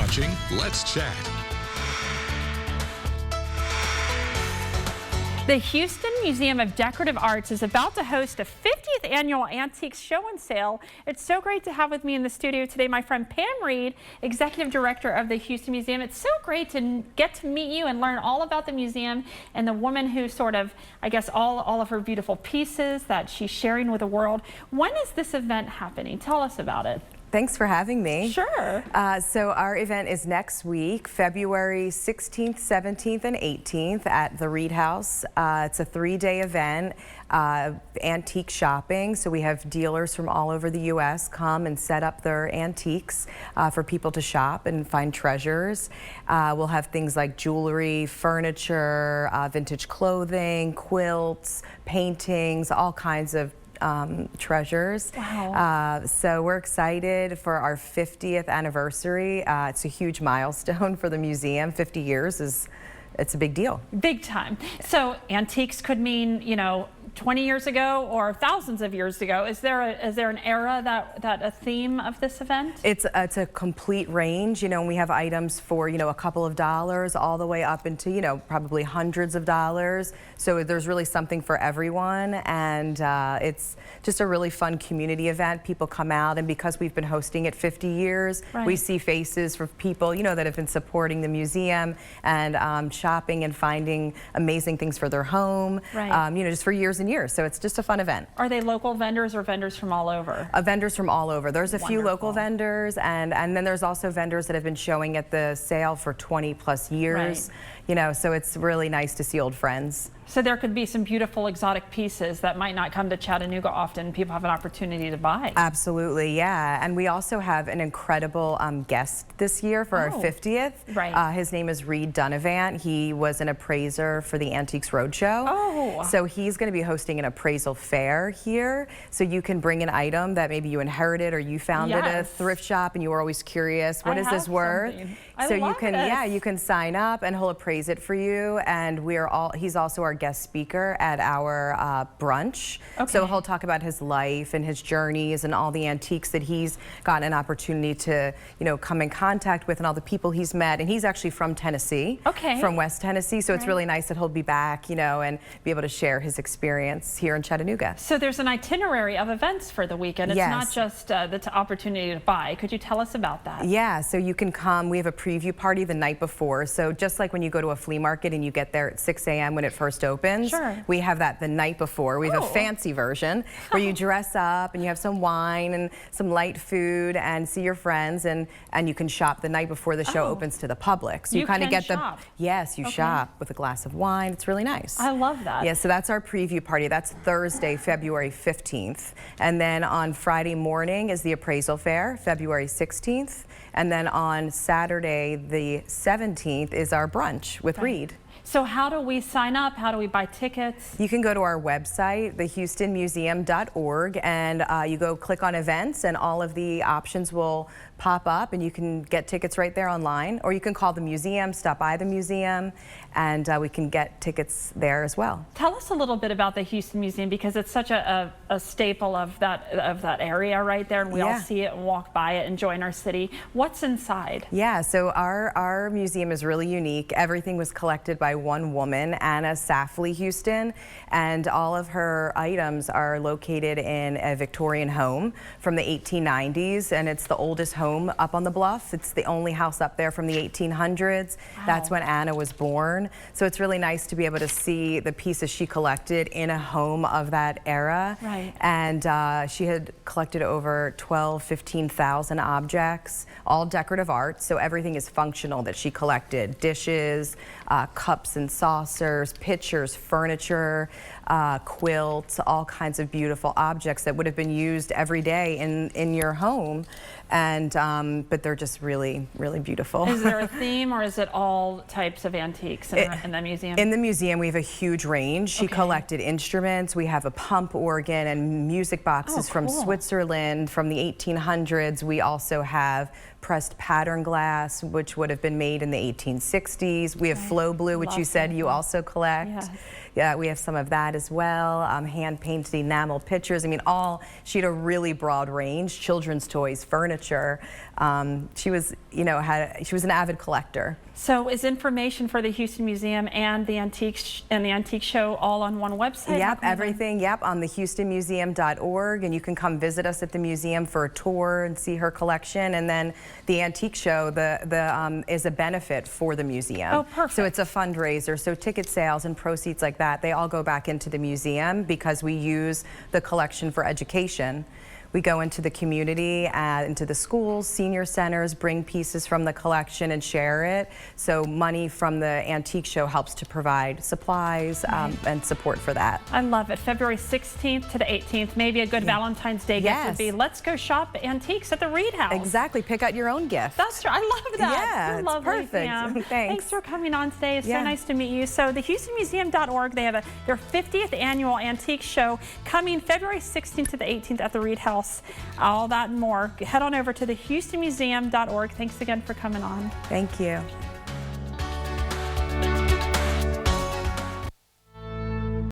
watching Let's Chat. The Houston Museum of Decorative Arts is about to host a 50th annual Antiques Show and Sale. It's so great to have with me in the studio today my friend Pam Reed, Executive Director of the Houston Museum. It's so great to get to meet you and learn all about the museum and the woman who sort of, I guess, all of her beautiful pieces that she's sharing with the world. When is this event happening? Tell us about it. Thanks for having me. Sure. So our event is next week, February 16th, 17th, and 18th at the Reed House. It's a 3-day event, antique shopping. So we have dealers from all over the U.S. come and set up their antiques for people to shop and find treasures. We'll have things like jewelry, furniture, vintage clothing, quilts, paintings, all kinds of treasures. Wow. So we're excited for our 50th anniversary. It's a huge milestone for the museum. 50 years it's a big deal. Big time. So antiques could mean, you know, 20 years ago or thousands of years ago. Is there an era that a theme of this event? It's a complete range. You know, we have items for, you know, a couple of dollars all the way up into, you know, probably hundreds of dollars. So there's really something for everyone, and it's just a really fun community event. People come out, and because we've been hosting it 50 years, right, we see faces for people, you know, that have been supporting the museum and shopping and finding amazing things for their home, right, you know, just for years and years. So it's just a fun event. Are they local vendors or vendors from all over? Vendors from all over. There's a Wonderful. few local vendors, and then there's also vendors that have been showing at the sale for 20+ years. Right. You know, so it's really nice to see old friends. So there could be some beautiful exotic pieces that might not come to Chattanooga often. People have an opportunity to buy. Absolutely, yeah. And we also have an incredible guest this year for our 50th. Right. His name is Reed Dunavant. He was an appraiser for the Antiques Roadshow. Oh. So he's going to be hosting an appraisal fair here. So you can bring an item that maybe you inherited or you found at a thrift shop and you were always curious, what is this worth? So you can, yeah, you can sign up and he'll appraise it for you. And he's also our guest speaker at our brunch. Okay. So he'll talk about his life and his journeys and all the antiques that he's gotten an opportunity to, you know, come in contact with and all the people he's met. And he's actually from Tennessee, from West Tennessee. So it's really nice that he'll be back, you know, and be able to share his experience here in Chattanooga. So there's an itinerary of events for the weekend. It's not just the opportunity to buy. Could you tell us about that? Yeah, so you can come. We have a preview party the night before. So just like when you go to a flea market and you get there at 6 a.m. when it first opens, we have that the night before. We have a fancy version where you dress up and you have some wine and some light food and see your friends, and you can shop the night before the show opens to the public. So you kind of get shop. you shop with a glass of wine. It's really nice. I love that. Yeah, so that's our preview party. That's Thursday, February 15th. And then on Friday morning is the appraisal fair, February 16th. And then on Saturday, the 17th, is our brunch with Reed. So how do we sign up? How do we buy tickets? You can go to our website, thehoustonmuseum.org, and you go click on events, and all of the options will pop up, and you can get tickets right there online, or you can call the museum, stop by the museum, and we can get tickets there as well. Tell us a little bit about the Houston Museum, because it's such a staple of that area right there, and we all see it and walk by it, enjoying our city. What's inside? Yeah, so our museum is really unique. Everything was collected by one woman, Anna Safley Houston, and all of her items are located in a Victorian home from the 1890s, and it's the oldest home up on the bluff. It's the only house up there from the 1800s. Wow. That's when Anna was born. So it's really nice to be able to see the pieces she collected in a home of that era. Right. And she had collected over 15,000 objects, all decorative art. So everything is functional that she collected: dishes, cups and saucers, pitchers, furniture, quilts, all kinds of beautiful objects that would have been used every day in your home. And but they're just really, really beautiful. Is there a theme, or is it all types of antiques in the museum? In the museum, we have a huge range. She collected instruments. We have a pump organ and music boxes from Switzerland from the 1800s. We also have pressed pattern glass, which would have been made in the 1860s. We have flow blue, which you said you also collect. Yes. Yeah, we have some of that as well. Hand-painted enamel pictures. I mean, she had a really broad range. Children's toys, furniture. She was, she was an avid collector. So is information for the Houston Museum and the antique show all on one website? Yep, everything. Yep, on the HoustonMuseum.org, and you can come visit us at the museum for a tour and see her collection. And then the antique show is a benefit for the museum. Oh, perfect. So it's a fundraiser. So ticket sales and proceeds like that, they all go back into the museum because we use the collection for education. We go into the community, into the schools, senior centers, bring pieces from the collection and share it. So money from the antique show helps to provide supplies and support for that. I love it. February 16th to the 18th. Maybe a good Valentine's Day gift would be, let's go shop antiques at the Reed House. Exactly. Pick out your own gift. That's right. I love that. Yeah, You're it's lovely, perfect. Pam. Thanks for coming on today. It's so nice to meet you. So the HoustonMuseum.org, they have their 50th annual antique show coming February 16th to the 18th at the Reed House. All that and more. Head on over to the HoustonMuseum.org. Thanks again for coming on. Thank you.